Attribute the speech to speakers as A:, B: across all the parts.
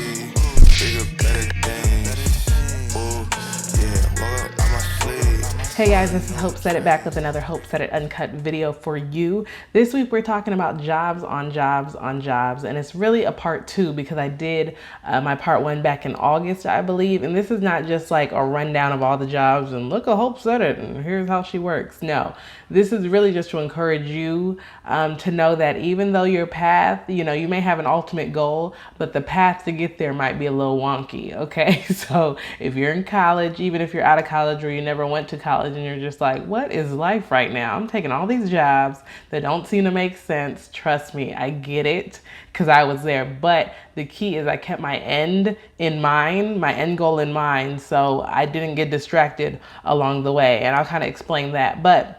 A: key. Bigger, better things. Ooh, yeah, walk up on my sleeve.
B: Hey guys, this is Hope Said It back with another Hope Said It Uncut video for you. This week we're talking about jobs on jobs on jobs, and it's really a part two because I did my part one back in August, I believe, and this is not just like a rundown of all the jobs and look, Hope said it and here's how she works. No, this is really just to encourage you to know that even though your path, you may have an ultimate goal, but the path to get there might be a little wonky, okay? So if you're in college, even if you're out of college or you never went to college and you're just like, what is life right now? I'm taking all these jobs that don't seem to make sense. Trust me, I get it because I was there. But the key is I kept my end in mind, my end goal in mind, so I didn't get distracted along the way. And I'll kind of explain that. But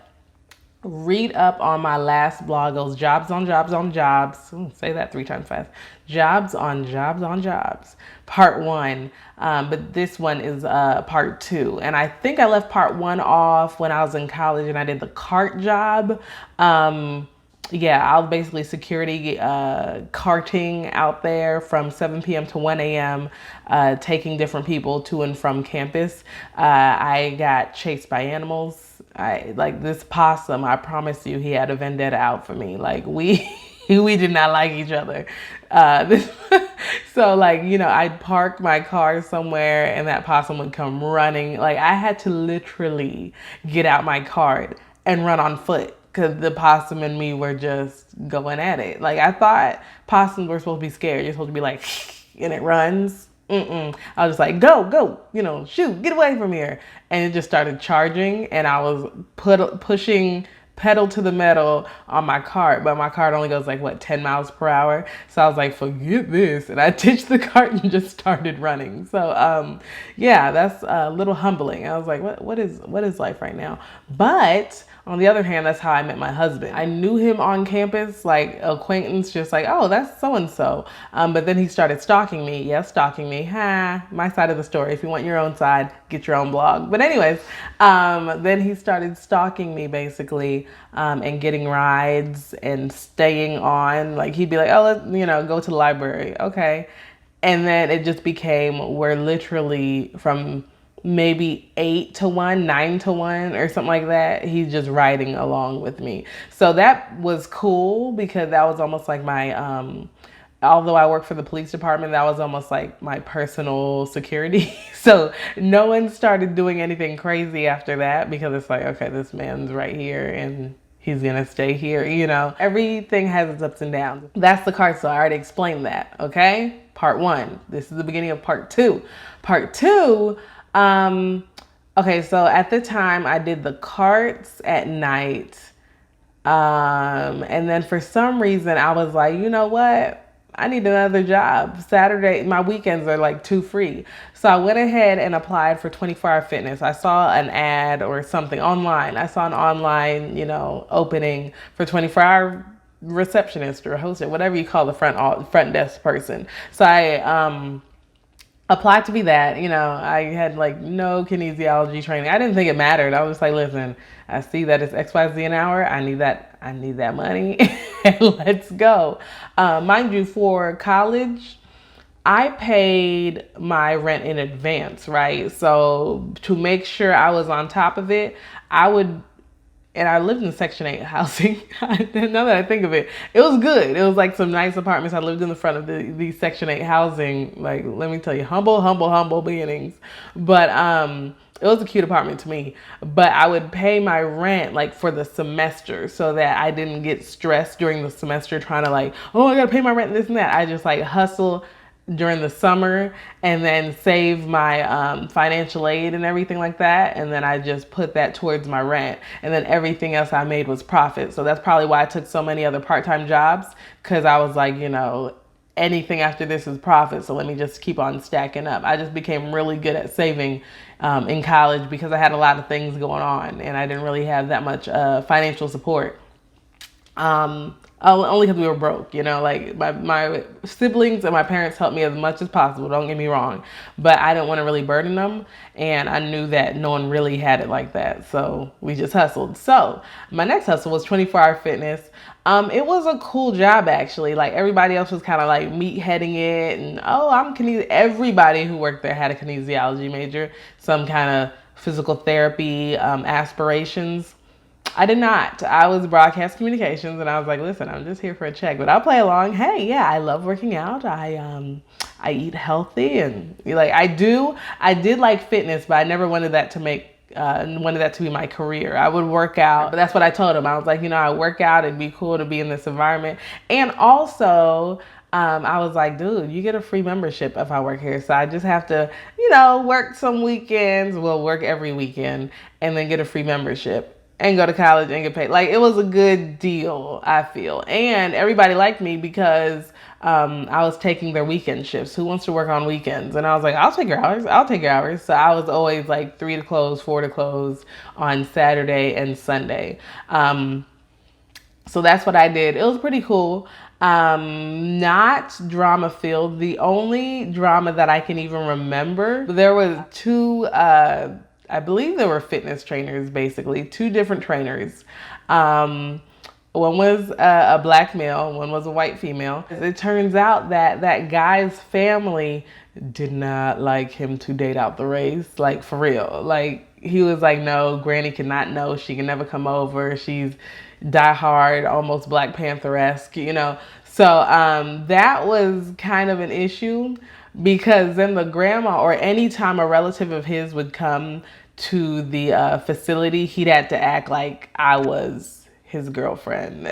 B: read up on my last blog, those jobs on jobs on jobs. Ooh, say that 3 times fast. Jobs on jobs on jobs. Part one. But this one is part two. And I think I left part one off when I was in college and I did the cart job. Yeah, I was basically security carting out there from 7 p.m. to 1 a.m., taking different people to and from campus. I got chased by animals. Like this possum, I promise you, he had a vendetta out for me. Like we did not like each other. So like, I'd park my car somewhere and that possum would come running. Like I had to literally get out my cart and run on foot because the possum and me were just going at it. Like I thought possums were supposed to be scared. You're supposed to be like, and it runs. I was just like, go, shoot, get away from here. And it just started charging and I was pushing pedal to the metal on my cart, but my cart only goes like 10 miles per hour. So I was like, forget this. And I ditched the cart and just started running. So yeah, that's a little humbling. I was like, what is life right now? But on the other hand, that's how I met my husband. I knew him on campus, like acquaintance, just like, oh, that's so-and-so. But then he started stalking me. Yes, stalking me. My side of the story. If you want your own side, get your own blog. But anyways, then he started stalking me basically and getting rides and staying on. Like he'd be like, oh, let's, go to the library. Okay. And then it just became, we're literally from maybe 8 to 1, 9 to 1 or something like that. He's just riding along with me. So that was cool because that was almost like my, although I work for the police department, that was almost like my personal security. So no one started doing anything crazy after that because it's like, okay, this man's right here and he's gonna stay here, Everything has its ups and downs. That's the cart, so I already explained that, okay? Part one. This is the beginning of part two. Part two, okay, so at the time I did the carts at night. And then for some reason I was like, you know what? I need another job. Saturday, my weekends are like too free. So I went ahead and applied for 24-hour fitness. I saw an ad or something online. I saw an online, opening for 24-hour receptionist or host, whatever you call the front desk person. So I, applied to be that. I had like no kinesiology training. I didn't think it mattered. I was just like, listen, I see that it's XYZ an hour. I need that money. Let's go. Mind you, for college, I paid my rent in advance, right? So to make sure I was on top of it, and I lived in Section 8 housing. Now that I think of it, it was good. It was like some nice apartments. I lived in the front of the Section 8 housing. Like, let me tell you, humble beginnings. But it was a cute apartment to me. But I would pay my rent like for the semester so that I didn't get stressed during the semester trying to like, oh, I got to pay my rent and this and that. I just like hustle during the summer and then save my financial aid and everything like that. And then I just put that towards my rent. And then everything else I made was profit. So that's probably why I took so many other part-time jobs, because I was like, anything after this is profit. So let me just keep on stacking up. I just became really good at saving in college because I had a lot of things going on and I didn't really have that much financial support. only because we were broke, like my siblings and my parents helped me as much as possible, don't get me wrong, but I didn't want to really burden them, and I knew that no one really had it like that, so we just hustled. So my next hustle was 24-hour fitness. It was a cool job, actually. Like, everybody else was kind of like meatheading it, and everybody who worked there had a kinesiology major, some kind of physical therapy aspirations. I did not. I was broadcast communications, and I was like, listen, I'm just here for a check, but I'll play along. Hey, yeah, I love working out. I eat healthy, and like I did like fitness, but I never wanted that to be my career. I would work out, but that's what I told him. I was like, I work out. It'd be cool to be in this environment, and also. I was like, dude, you get a free membership if I work here. So I just have to, work some weekends. We'll work every weekend and then get a free membership and go to college and get paid. Like, it was a good deal, I feel. And everybody liked me because I was taking their weekend shifts. Who wants to work on weekends? And I was like, I'll take your hours. I'll take your hours. So I was always like 3 to close, 4 to close on Saturday and Sunday. So that's what I did. It was pretty cool. Not drama filled. The only drama that I can even remember, there was two, I believe they were fitness trainers, basically, 2 different trainers. One was a black male, one was a white female. It turns out that guy's family did not like him to date out the race, like, for real. Like, he was like, no, Granny cannot know. She can never come over. She's diehard, almost Black Panther-esque, So that was kind of an issue, because then the grandma, or any time a relative of his would come to the facility, he'd have to act like I was his girlfriend.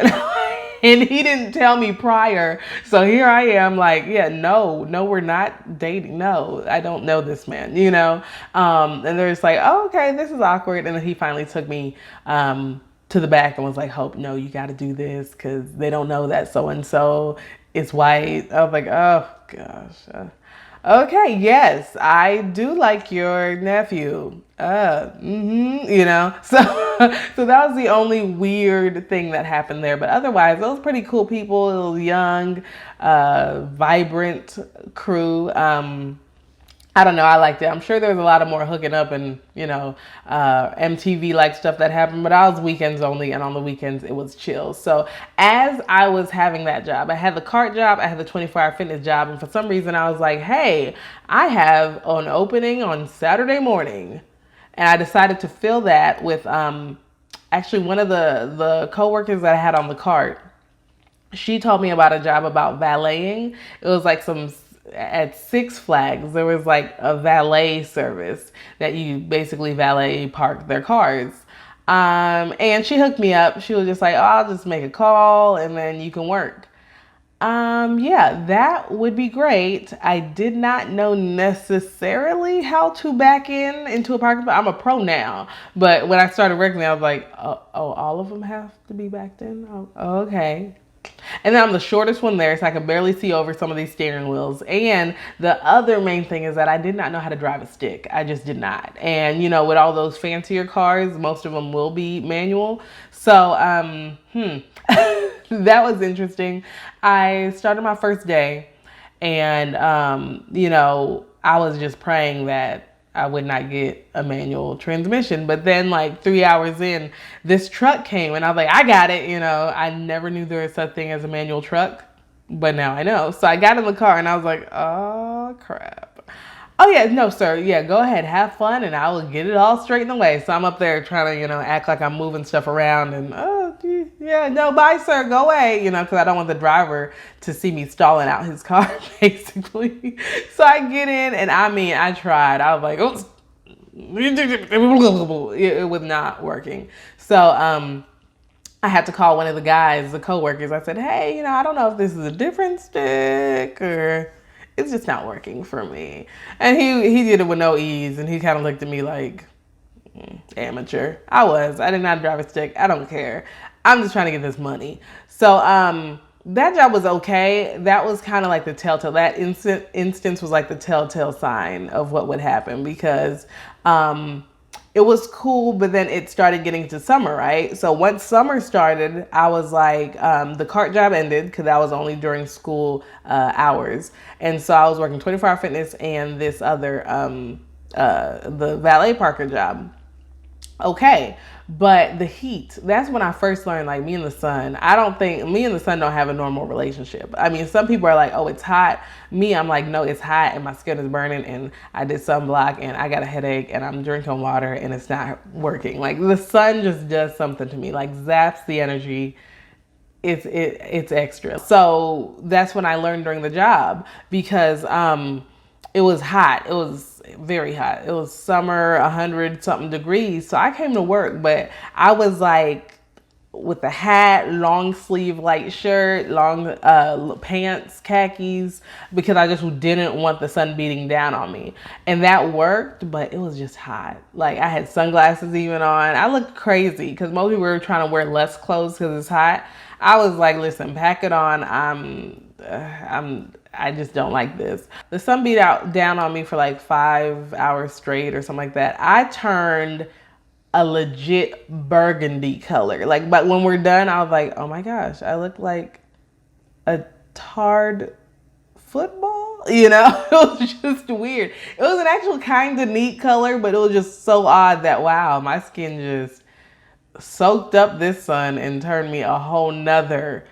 B: And he didn't tell me prior. So here I am like, yeah, no, we're not dating. No, I don't know this man, And they're just like, oh, okay, this is awkward. And then he finally took me to the back and was like, Hope, no, you got to do this because they don't know that so-and-so is white. I was like, oh, gosh. Okay, yes, I do like your nephew. So so that was the only weird thing that happened there. But otherwise, it was pretty cool people. It was young, vibrant crew. I don't know. I liked it. I'm sure there was a lot of more hooking up and, MTV like stuff that happened, but I was weekends only, and on the weekends it was chill. So as I was having that job, I had the cart job, I had the 24-hour fitness job, and for some reason I was like, hey, I have an opening on Saturday morning. And I decided to fill that with actually one of the coworkers that I had on the cart. She told me about a job about valeting. It was like at Six Flags, there was like a valet service that you basically valet park their cars. And she hooked me up. She was just like, oh, I'll just make a call and then you can work. Yeah, that would be great. I did not know necessarily how to back into a parking spot. I'm a pro now, but when I started working there, I was like, oh, all of them have to be backed in? Oh, okay. And then I'm the shortest one there, so I could barely see over some of these steering wheels. And the other main thing is that I did not know how to drive a stick. I just did not. And, with all those fancier cars, most of them will be manual. So, that was interesting. I started my first day, and, I was just praying that I would not get a manual transmission. But then like 3 hours in, this truck came and I was like, I got it. I never knew there was such thing as a manual truck, but now I know. So I got in the car and I was like, oh crap. Oh yeah, no sir. Yeah, go ahead, have fun and I will get it all straightened away. So I'm up there trying to, act like I'm moving stuff around and, yeah, no, bye sir, go away, because I don't want the driver to see me stalling out his car, basically. So I get in and I tried. I was like, oops, it was not working. So I had to call one of the guys, the coworkers. I said, hey, I don't know if this is a different stick or it's just not working for me. And he did it with no ease, and he kind of looked at me like, amateur. I did not drive a stick. I don't care. I'm just trying to get this money. So that job was okay. That was kind of like the telltale. That instance was like the telltale sign of what would happen, because it it was cool, but then it started getting to summer, right? So once summer started, I was like, the cart job ended because that was only during school hours. And so I was working 24-hour fitness and this other, the valet parker job. Okay, but the heat, that's when I first learned, like, me and the sun, I don't think me and the sun don't have a normal relationship. I mean, some people are like, oh, it's hot. Me, I'm like, no, it's hot and my skin is burning and I did sunblock and I got a headache and I'm drinking water and it's not working. Like, the sun just does something to me, like zaps the energy. It's extra. So that's when I learned during the job, because it was hot. It was very hot. It was summer, 100 something degrees. So I came to work, but I was like with a hat, long sleeve light shirt, long pants, khakis, because I just didn't want the sun beating down on me. And that worked, but it was just hot. Like, I had sunglasses even on. I looked crazy because most people were trying to wear less clothes because it's hot. I was like, listen, pack it on. I just don't like this. The sun beat down on me for like 5 hours straight or something like that. I turned a legit burgundy color. Like, but when we're done, I was like, oh my gosh, I look like a tarred football. You know, it was just weird. It was an actual kind of neat color, but it was just so odd that, wow, my skin just soaked up this sun and turned me a whole nother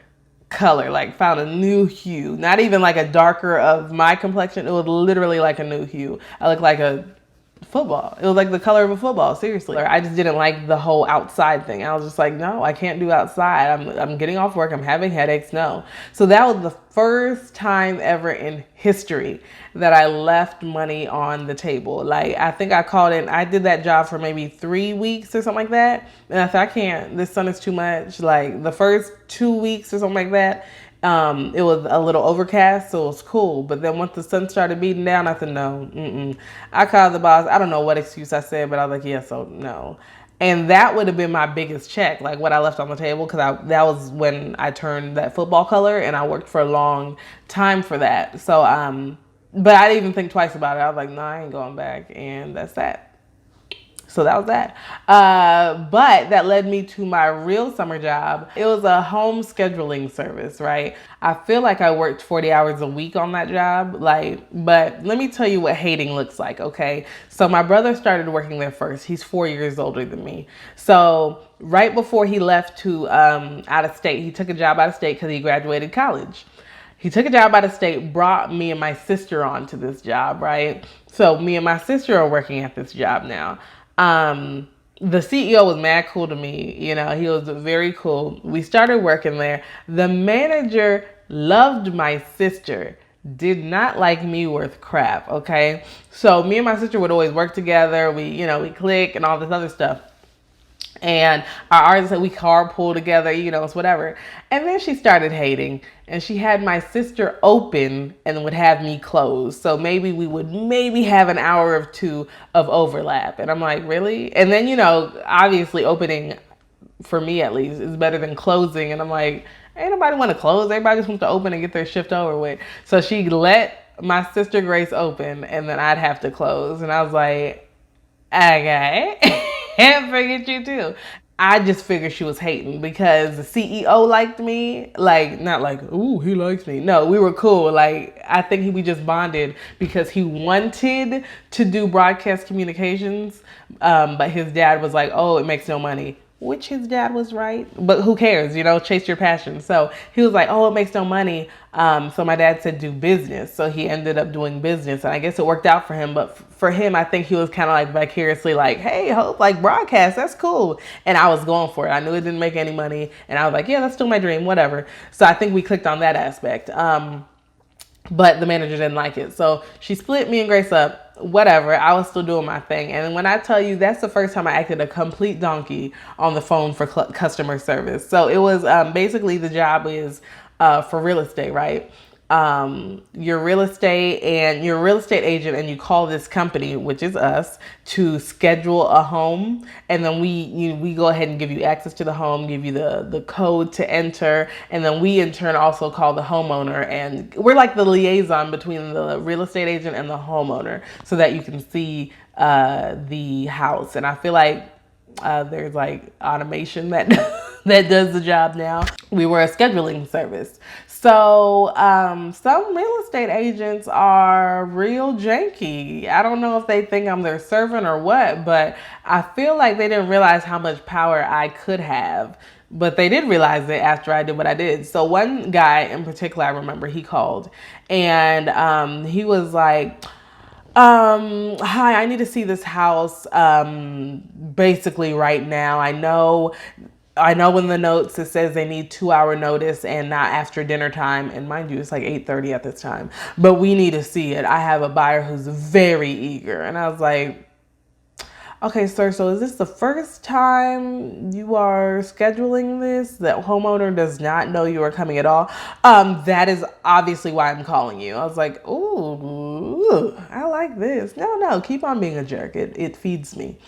B: color, like found a new hue. Not even like a darker of my complexion. It was literally like a new hue. I looked like a football. It was like the color of a football, seriously. I just didn't like the whole outside thing. I was just like, no, I can't do outside. I'm getting off work. I'm having headaches. No. So that was the first time ever in history that I left money on the table. Like, I think I called in, I did that job for maybe 3 weeks or something like that. And I thought, I can't, this sun is too much. Like, the first 2 weeks or something like that, it was a little overcast, so it was cool. But then once the sun started beating down, I said, no, I called the boss. I don't know what excuse I said, but I was like, yeah, so no. And that would have been my biggest check, like what I left on the table, because that was when I turned that football color, and I worked for a long time for that. So, but I didn't even think twice about it. I was like, no, I ain't going back, and that's that. So that was that. But that led me to my real summer job. It was a home scheduling service, right? I feel like I worked 40 hours a week on that job. But let me tell you what hating looks like, okay? So my brother started working there first. He's 4 years older than me. So right before he left to out of state, he took a job out of state because he graduated college. He took a job out of state, brought me and my sister on to this job, right? So me and my sister are working at this job now. The CEO was mad cool to me. You know, he was very cool. We started working there. The manager loved my sister, did not like me worth crap. Okay. So me and my sister would always work together. We click and all this other stuff. And our artists, we carpool together, it's whatever. And then she started hating, and she had my sister open and would have me close. So maybe we would have an hour or two of overlap. And I'm like, really? And then, obviously opening, for me at least, is better than closing. And I'm like, ain't nobody want to close. Everybody just wants to open and get their shift over with. So she let my sister Grace open, and then I'd have to close. And I was like, okay. And forget you too. I just figured she was hating because the CEO liked me. Like, not like, ooh, he likes me. No, we were cool. Like, I think we just bonded because he wanted to do broadcast communications. But his dad was like, oh, it makes no money. Which his dad was right. But who cares? Chase your passion. So he was like, oh, it makes no money. So my dad said, do business. So he ended up doing business. And I guess it worked out for him. But for him, I think he was kind of like vicariously like, hey, Hope, like broadcast, that's cool. And I was going for it. I knew it didn't make any money. And I was like, yeah, that's still my dream, whatever. So I think we clicked on that aspect. But the manager didn't like it. So she split me and Grace up. Whatever, I was still doing my thing. And when I tell you, that's the first time I acted a complete donkey on the phone for customer service. So it was basically the job is for real estate, right? your real estate and your real estate agent, and you call this company, which is us, to schedule a home, and then we go ahead and give you access to the home, give you the code to enter, and then we in turn also call the homeowner, and we're like the liaison between the real estate agent and the homeowner, so that you can see the house. And I feel like there's like automation that that does the job now. We were a scheduling service. So some real estate agents are real janky. I don't know if they think I'm their servant or what, but I feel like they didn't realize how much power I could have. But they did realize it after I did what I did. So one guy in particular, I remember he called, and he was like, hi, I need to see this house basically right now. I know in the notes it says they need 2-hour notice and not after dinner time. And mind you, it's like 8:30 at this time. But we need to see it. I have a buyer who's very eager. And I was like, okay, sir, so is this the first time you are scheduling this? That homeowner does not know you are coming at all? That is obviously why I'm calling you. I was like, ooh, I like this. No, keep on being a jerk. It feeds me.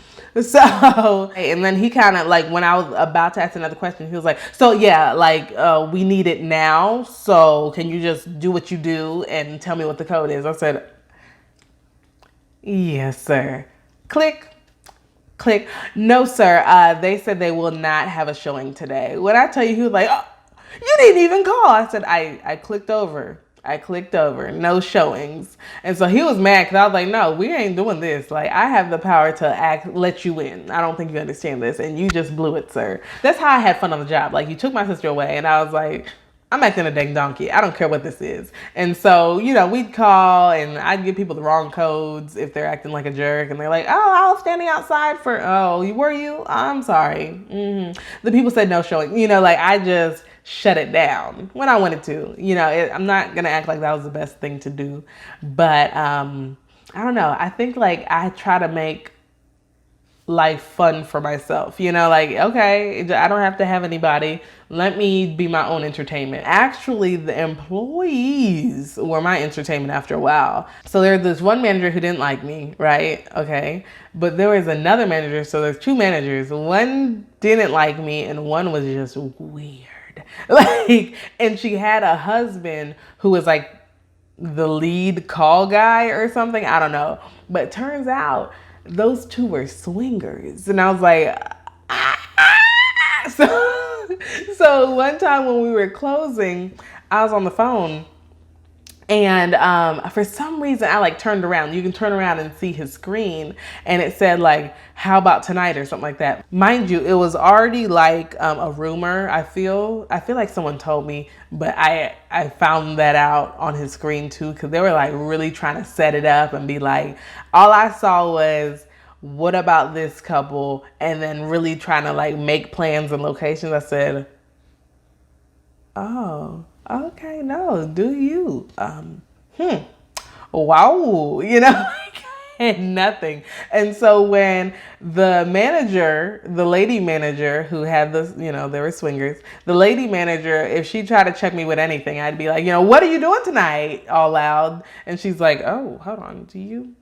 B: So, and then he kind of like, when I was about to ask another question, he was like, so yeah, like, we need it now. So can you just do what you do and tell me what the code is? I said, yes, sir. Click. No, sir. They said they will not have a showing today. When I tell you, he was like, oh, you didn't even call. I said, I clicked over. No showings. And so he was mad because I was like, no, we ain't doing this. Like, I have the power to let you in. I don't think you understand this. And you just blew it, sir. That's how I had fun on the job. Like, you took my sister away and I was like, I'm acting a dang donkey. I don't care what this is. And so, we'd call and I'd give people the wrong codes if they're acting like a jerk. And they're like, oh, I was standing outside were you? I'm sorry. The people said no showing. I just shut it down when I wanted to. I'm not going to act like that was the best thing to do. But I don't know. I think I try to make life fun for myself, okay, I don't have to have anybody. Let me be my own entertainment. Actually, the employees were my entertainment after a while. So there's this one manager who didn't like me, right? Okay. But there was another manager. So there's two managers. One didn't like me and one was just weird. And she had a husband who was like the lead call guy or something. I don't know. But it turns out those two were swingers. And I was like, So one time when we were closing, I was on the phone and for some reason I turned around. You can turn around and see his screen and it said how about tonight or something like that. Mind you, it was already a rumor. I feel like someone told me, but I found that out on his screen too, because they were really trying to set it up and be all I saw was, what about this couple? And then really trying to make plans and locations. I said, oh, okay, no, do you? Wow, and nothing. And so when the lady manager who had this, they were swingers, the lady manager, if she tried to check me with anything, I'd be like, what are you doing tonight? All loud. And she's like, oh, hold on, do you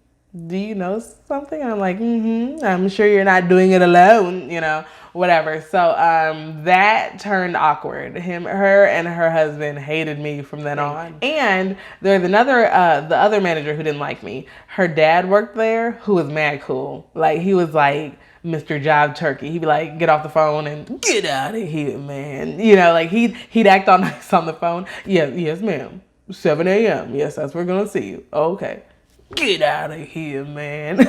B: know something? I'm like, I'm sure you're not doing it alone, whatever. So that turned awkward. Her and her husband hated me from then on. And there's the other manager who didn't like me. Her dad worked there, who was mad cool. He was Mr. Job Turkey. He'd be like, get off the phone and get out of here, man. He'd act all nice on the phone. Yes, ma'am. 7 a.m. Yes, that's where we're gonna see you. Okay. Get out of here, man.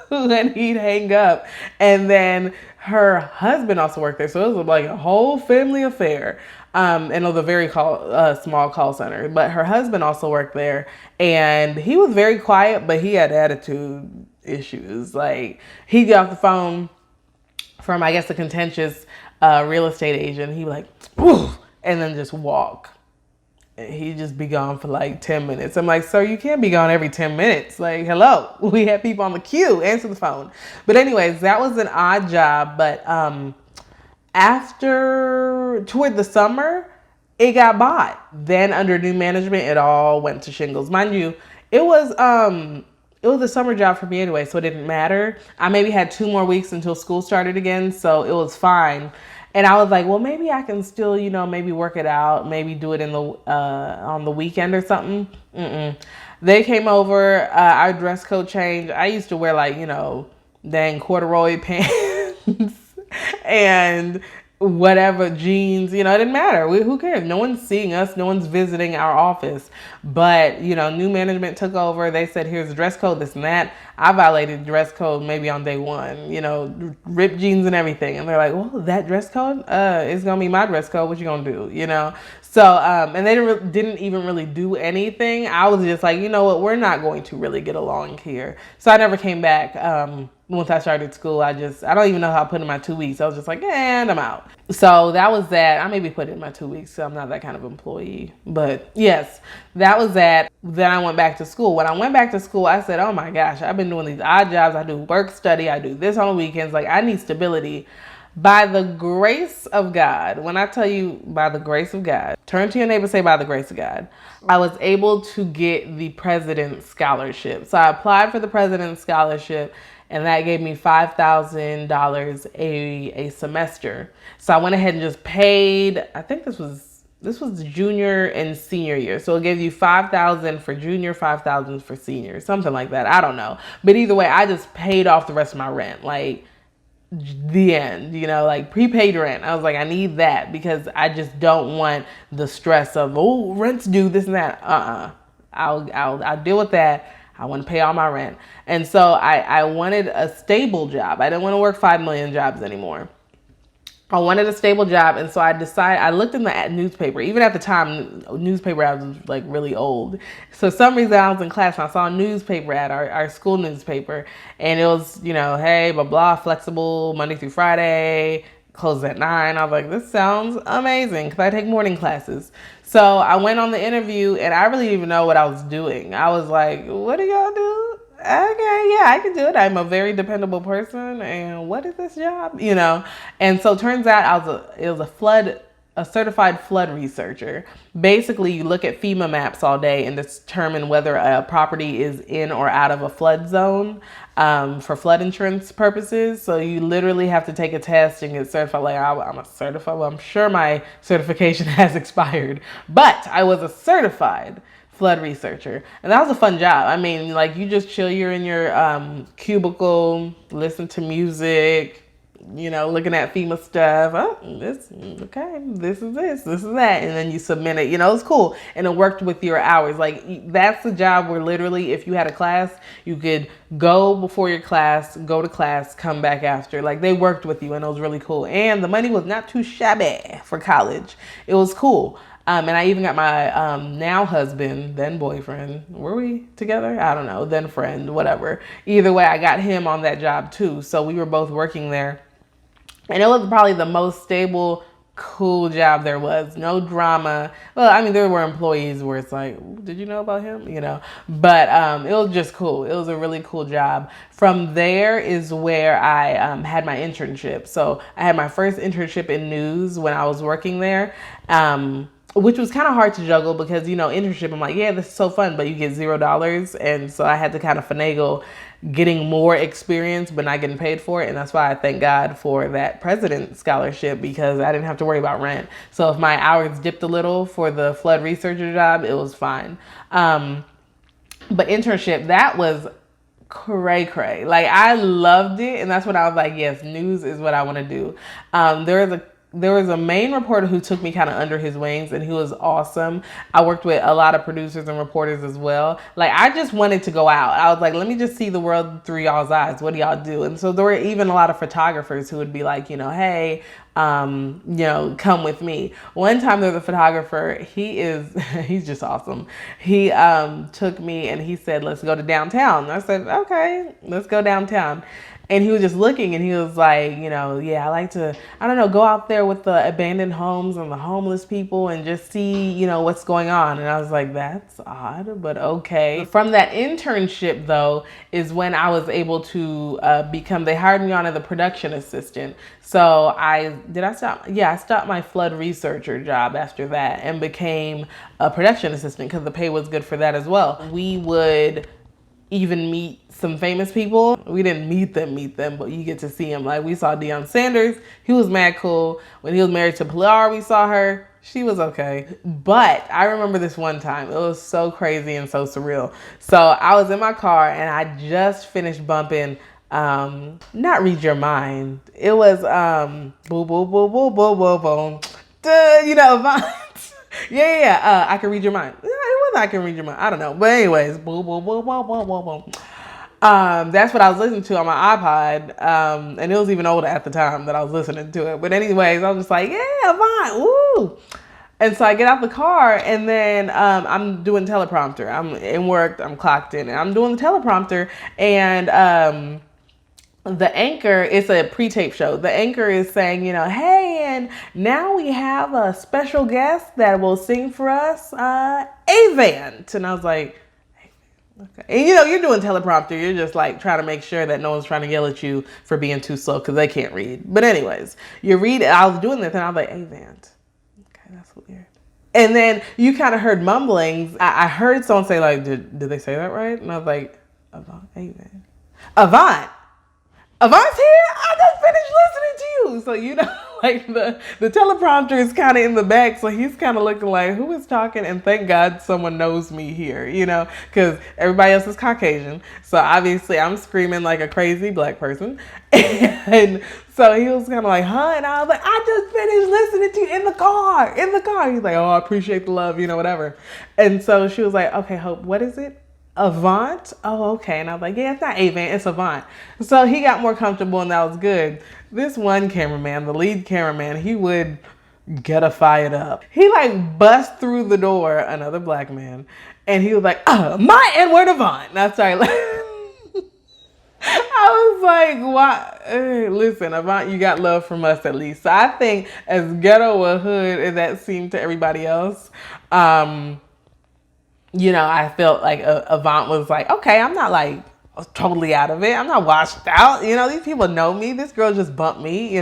B: And he'd hang up. And then her husband also worked there. So it was a whole family affair. And it was a very small call center. But her husband also worked there. And he was very quiet, but he had attitude issues. He'd get off the phone from, I guess, a contentious real estate agent. He'd be like, ooh, and then just walk. He'd just be gone for 10 minutes. I'm like, sir, you can't be gone every 10 minutes. Hello, we have people on the queue. Answer the phone. But anyways, that was an odd job. But toward the summer, it got bought. Then under new management, it all went to shingles. Mind you, it was a summer job for me anyway, so it didn't matter. I maybe had 2 more weeks until school started again, so it was fine. And I was like, well, maybe I can still, maybe work it out, maybe do it in the on the weekend or something. They came over, our dress code changed. I used to wear like, dang corduroy pants and whatever jeans, it didn't matter. Who cares? No one's seeing us. No one's visiting our office. But, new management took over. They said, here's the dress code, this and that. I violated dress code maybe on day one, ripped jeans and everything. And they're like, well, that dress code is going to be my dress code. What you going to do, So, and they didn't even really do anything. I was just like, you know what? We're not going to really get along here. So I never came back. Once I started school, I don't even know how I put in my 2 weeks. I was just like, and I'm out. So that was that. I maybe put in my 2 weeks, so I'm not that kind of employee. But yes, that was that. Then I went back to school. When I went back to school, I said, oh my gosh, I've been doing these odd jobs. I do work study. I do this on the weekends. Like, I need stability. By the grace of God, when I tell you by the grace of God, turn to your neighbor and say by the grace of God, I was able to get the President's Scholarship. So I applied for the President's Scholarship, and that gave me $5,000 a semester. So I went ahead and just paid, I think this was junior and senior year. So it gave you $5,000 for junior, $5,000 for senior, something like that. I don't know. But either way, I just paid off the rest of my rent. Like, the end, like prepaid rent. I was like, I need that because I just don't want the stress of, oh, rent's due, this and that. I'll deal with that. I want to pay all my rent. And so I wanted a stable job. I didn't want to work 5 million jobs anymore. I wanted a stable job, and so I decided, I looked in the newspaper. Even at the time, newspaper ads was like really old. So for some reason I was in class and I saw a newspaper ad, our school newspaper, and it was, hey, blah, blah, flexible, Monday through Friday, closes at 9. I was like, this sounds amazing because I take morning classes. So I went on the interview and I really didn't even know what I was doing. I was like, what do y'all do? Okay, yeah, I can do it. I'm a very dependable person, and what is this job? And so it turns out it was a certified flood researcher. Basically, you look at FEMA maps all day and determine whether a property is in or out of a flood zone for flood insurance purposes. So you literally have to take a test and get certified. Like, I'm a certified. Well, I'm sure my certification has expired, but I was a certified flood researcher, and that was a fun job. I mean, like, you just chill, you're in your cubicle, listen to music, looking at FEMA stuff. Oh, this is that, and then you submit it. It's cool, and it worked with your hours. Like, that's the job where literally, if you had a class, you could go before your class, go to class, come back after. Like, they worked with you, and it was really cool, and the money was not too shabby for college. It was cool. And I even got my now husband, then boyfriend. Were we together? I don't know. Then friend, whatever. Either way, I got him on that job too. So we were both working there. And it was probably the most stable, cool job there was. No drama. Well, I mean, there were employees where it's like, did you know about him? But it was just cool. It was a really cool job. From there is where I had my internship. So I had my first internship in news when I was working there. Which was kind of hard to juggle because, internship, I'm like, yeah, this is so fun, but you get $0. And so I had to kind of finagle getting more experience, but not getting paid for it. And that's why I thank God for that President's Scholarship, because I didn't have to worry about rent. So if my hours dipped a little for the flood researcher job, it was fine. But internship, that was cray. Like, I loved it. And that's when I was like, yes, news is what I want to do. There was a main reporter who took me kind of under his wings, and he was awesome. I worked with a lot of producers and reporters as well. Like, I just wanted to go out. I was like, let me just see the world through y'all's eyes. What do y'all do? And so there were even a lot of photographers who would be like, hey, come with me. One time there was a photographer, he's just awesome. He took me and he said, let's go to downtown. I said, okay, let's go downtown. And he was just looking and he was like, yeah, I like to, I don't know, go out there with the abandoned homes and the homeless people and just see, what's going on. And I was like, that's odd, but okay. From that internship though, is when I was able to they hired me on as a production assistant. So I stopped my flood researcher job after that and became a production assistant because the pay was good for that as well. We would even meet some famous people. We didn't meet them, but you get to see them. Like we saw Deion Sanders. He was mad cool. When he was married to Pilar, we saw her. She was okay. But I remember this one time. It was so crazy and so surreal. So I was in my car and I just finished bumping not Read Your Mind. It was boo boo boo boo boo boo boom. Vines. Yeah. I Can Read Your Mind. It was I Can Read Your Mind. I don't know. But anyways, boo boo boo boo boo boo boo. That's what I was listening to on my iPod. And it was even older at the time that I was listening to it. But anyways, I was just like, yeah, Vine, woo. And so I get out the car and then I'm doing teleprompter. I'm in work, I'm clocked in, and I'm doing the teleprompter. And the anchor, it's a pre-tape show. The anchor is saying, hey, and now we have a special guest that will sing for us, Avant. And I was like, okay. And you're doing teleprompter. You're just like trying to make sure that no one's trying to yell at you for being too slow because they can't read. But anyways, you read it. I was doing this and I was like, Avant. Okay, that's weird. And then you kind of heard mumblings. I heard someone say like, did they say that right? And I was like, Avant. Avant's here? I just finished listening to you. So, like the teleprompter is kind of in the back. So he's kind of looking like, who is talking? And thank God someone knows me here, because everybody else is Caucasian. So obviously I'm screaming like a crazy black person. And so he was kind of like, huh? And I was like, I just finished listening to you in the car. He's like, oh, I appreciate the love, whatever. And so she was like, okay, Hope, what is it? Avant? Oh, okay. And I was like, yeah, it's not Avant, it's Avant. So he got more comfortable and that was good. This one cameraman, the lead cameraman, he would get a fired up. He like bust through the door, another black man, and he was like, my N-word Avant. And I started like, I was like, why? Hey, listen, Avant, you got love from us at least. So I think as ghetto a hood as that seemed to everybody else, I felt like Avant was like, okay, I'm not like totally out of it. I'm not washed out. These people know me. This girl just bumped me,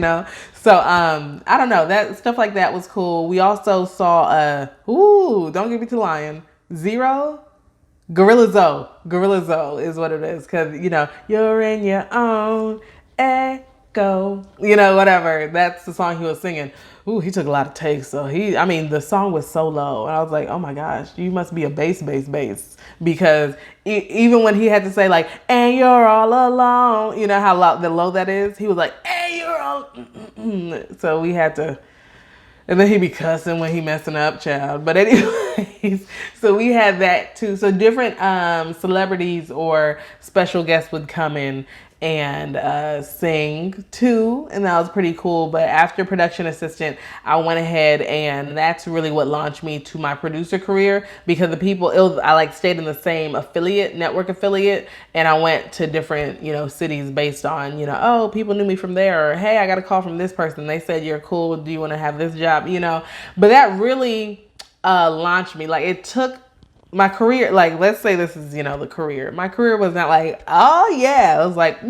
B: So, I don't know. That stuff like that was cool. We also saw, don't get me to lying. Zero? Gorilla Zoe is what it is. Cause, you're in your own echo, whatever. That's the song he was singing. Ooh, he took a lot of takes. So the song was so low. And I was like, oh my gosh, you must be a bass. Because even when he had to say like, and you're all alone, how low that is? He was like, and you're all, so we had to, and then he be cussing when he messing up, child. But anyways, so we had that too. So different celebrities or special guests would come in and sing too, and that was pretty cool. But after production assistant, I went ahead, and that's really what launched me to my producer career, because I stayed in the same network affiliate, and I went to different cities based on people knew me from there, or hey, I got a call from this person, they said you're cool, do you want to have this job, but that really launched me. Like it took my career, like let's say this is the career. My career was not like, oh yeah, it was like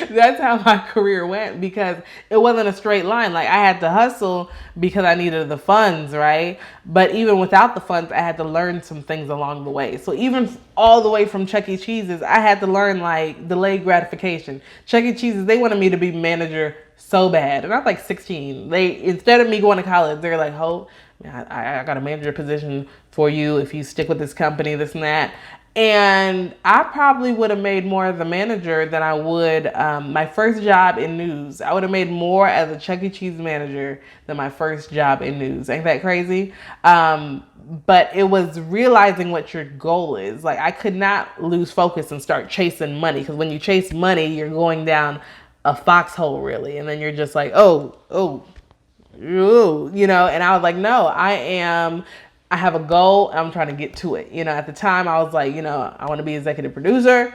B: that's how my career went, because it wasn't a straight line. Like I had to hustle because I needed the funds, right? But even without the funds, I had to learn some things along the way. So even all the way from Chuck E. Cheese's, I had to learn like delayed gratification. Chuck E. Cheese's, they wanted me to be manager so bad, and I was like 16. Instead of me going to college, they're like, Hope, I got a manager position for you if you stick with this company, this and that. And I probably would have made more as a manager than I would my first job in news. I would have made more as a Chuck E. Cheese manager than my first job in news. Ain't that crazy? But it was realizing what your goal is. Like I could not lose focus and start chasing money, because when you chase money, you're going down a foxhole really, and then you're just like, and I was like, no, I am I have a goal. I'm trying to get to it. At the time I was like, I want to be executive producer.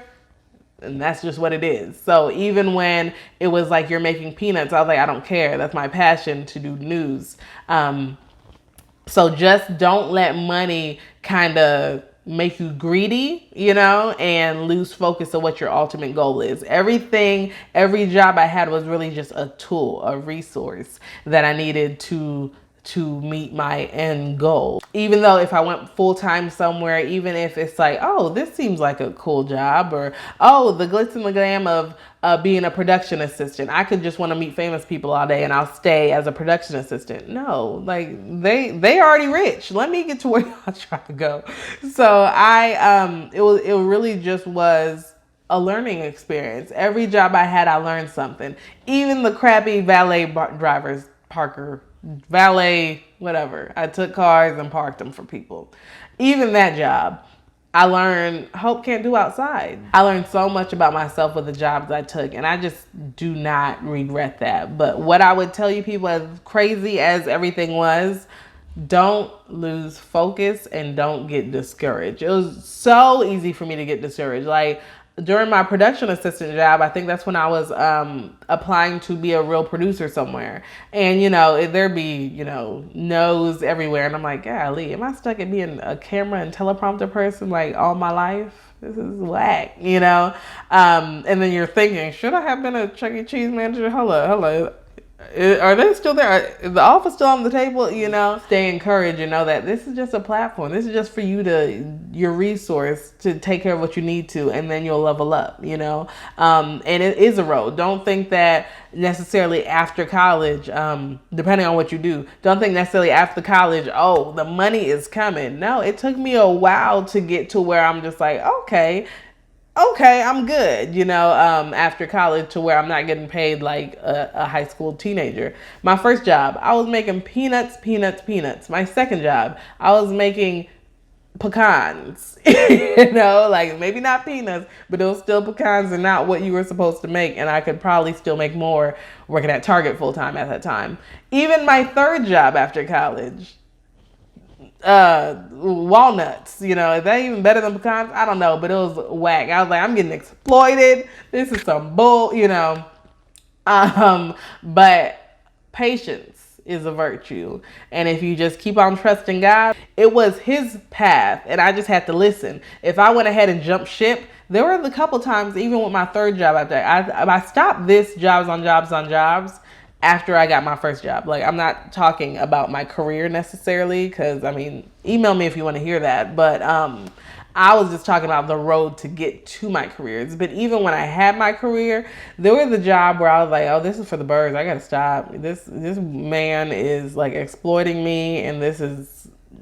B: And that's just what it is. So even when it was like you're making peanuts, I was like, I don't care. That's my passion to do news. So just don't let money kind of make you greedy, and lose focus of what your ultimate goal is. Every job I had was really just a tool, a resource that I needed to meet my end goal. Even though if I went full-time somewhere, even if it's like, oh, this seems like a cool job, or oh, the glitz and the glam of being a production assistant, I could just want to meet famous people all day and I'll stay as a production assistant. No, like they already rich. Let me get to where y'all trying to go. So it really just was a learning experience. Every job I had, I learned something. Even the crappy valet drivers, valet, whatever. I took cars and parked them for people. Even that job, I learned Hope can't do outside. I learned so much about myself with the jobs I took, and I just do not regret that. But what I would tell you people, as crazy as everything was, don't lose focus and don't get discouraged. It was so easy for me to get discouraged. Like, during my production assistant job, I think that's when I was applying to be a real producer somewhere. And, there'd be, no's everywhere. And I'm like, golly, am I stuck at being a camera and teleprompter person like all my life? This is whack, And then you're thinking, should I have been a Chuck E. Cheese manager? Hello. Are they still there? Is the offer still on the table? Stay encouraged and know that this is just a platform. This is just for you your resource to take care of what you need to, and then you'll level up, and it is a road. Don't think that necessarily after college, depending on what you do, don't think necessarily after college, oh, the money is coming. No, it took me a while to get to where I'm just like, okay, I'm good, after college, to where I'm not getting paid like a high school teenager. My first job, I was making peanuts. My second job, I was making pecans, like maybe not peanuts, but it was still pecans and not what you were supposed to make. And I could probably still make more working at Target full time at that time. Even my third job after college, walnuts, is that even better than pecans? I don't know, but it was whack. I was like, I'm getting exploited. This is some bull, but patience is a virtue. And if you just keep on trusting God, it was his path and I just had to listen. If I went ahead and jumped ship, there were a couple times, even with my third job after I stopped this jobs on jobs after I got my first job. Like, I'm not talking about my career necessarily, because email me if you want to hear that, but I was just talking about the road to get to my careers. But even when I had my career, there was a job where I was like, oh, this is for the birds. I gotta stop. This man is like exploiting me, and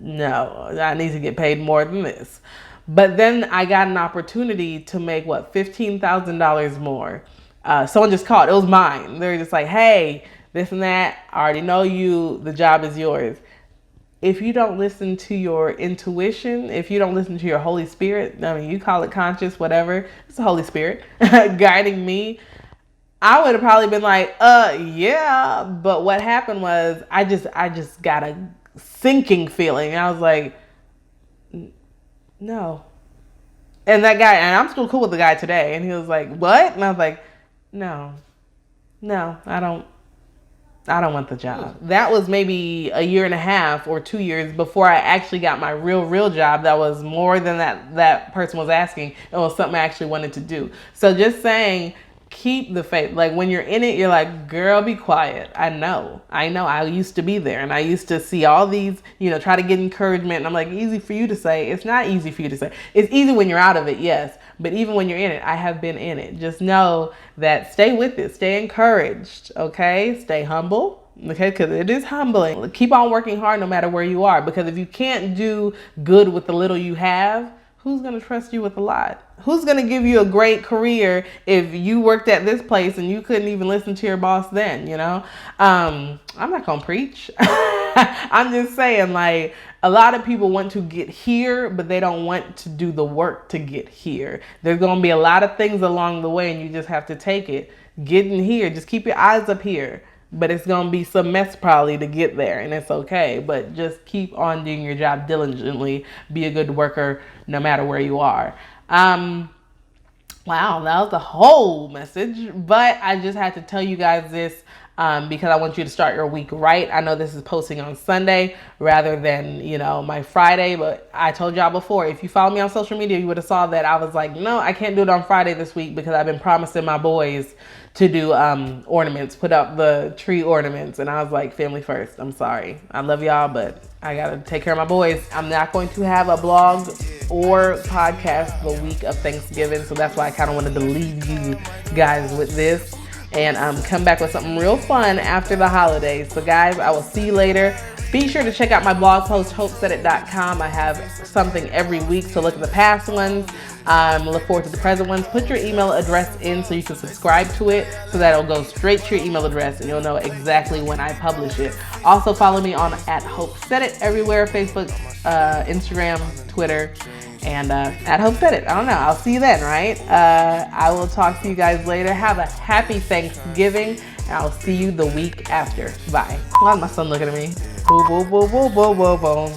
B: no, I need to get paid more than this. But then I got an opportunity to make $15,000 more. Someone just called. It was mine. They were just like, hey, this and that. I already know you. The job is yours. If you don't listen to your intuition, if you don't listen to your Holy Spirit, you call it conscious, whatever. It's the Holy Spirit guiding me. I would have probably been like, yeah. But what happened was I just got a sinking feeling. I was like, no. And that guy, and I'm still cool with the guy today. And he was like, what? And I was like, no, I don't want the job. That was maybe a year and a half or 2 years before I actually got my real job that was more than that person was asking. It was something I actually wanted to do. So just saying, keep the faith. Like, when you're in it, you're like, girl, be quiet. I know. I used to be there, and I used to see all these, try to get encouragement. And I'm like, easy for you to say. It's not easy for you to say. It's easy when you're out of it, yes. But even when you're in it, I have been in it. Just know that stay with it. Stay encouraged, okay? Stay humble, okay? Because it is humbling. Keep on working hard no matter where you are. Because if you can't do good with the little you have, who's going to trust you with a lot? Who's going to give you a great career if you worked at this place and you couldn't even listen to your boss then, I'm not going to preach. I'm just saying, like, a lot of people want to get here, but they don't want to do the work to get here. There's going to be a lot of things along the way, and you just have to take it. Get in here. Just keep your eyes up here. but it's gonna be some mess probably to get there, and it's okay. But just keep on doing your job diligently. Be a good worker no matter where you are. Wow, that was the whole message, but I just had to tell you guys this because I want you to start your week right. I know this is posting on Sunday rather than, my Friday, but I told y'all before, if you follow me on social media, you would have saw that I was like, no, I can't do it on Friday this week because I've been promising my boys to do ornaments, put up the tree ornaments, and I was like, family first. I'm sorry. I love y'all, but I gotta take care of my boys. I'm not going to have a blog or podcast the week of Thanksgiving, so that's why I kind of wanted to leave you guys with this and come back with something real fun after the holidays. So guys, I will see you later. Be sure to check out my blog post, HOPEsaidit.com. I have something every week, so look at the past ones. Look forward to the present ones. Put your email address in so you can subscribe to it so that it'll go straight to your email address and you'll know exactly when I publish it. Also follow me on @HOPEsaidit everywhere, Facebook, Instagram, Twitter, and at HOPEsaidit. I don't know. I'll see you then, right? I will talk to you guys later. Have a happy Thanksgiving, and I'll see you the week after. Bye. Why is my son looking at me? Boo, boo, boo, boo, boo, boo, boo.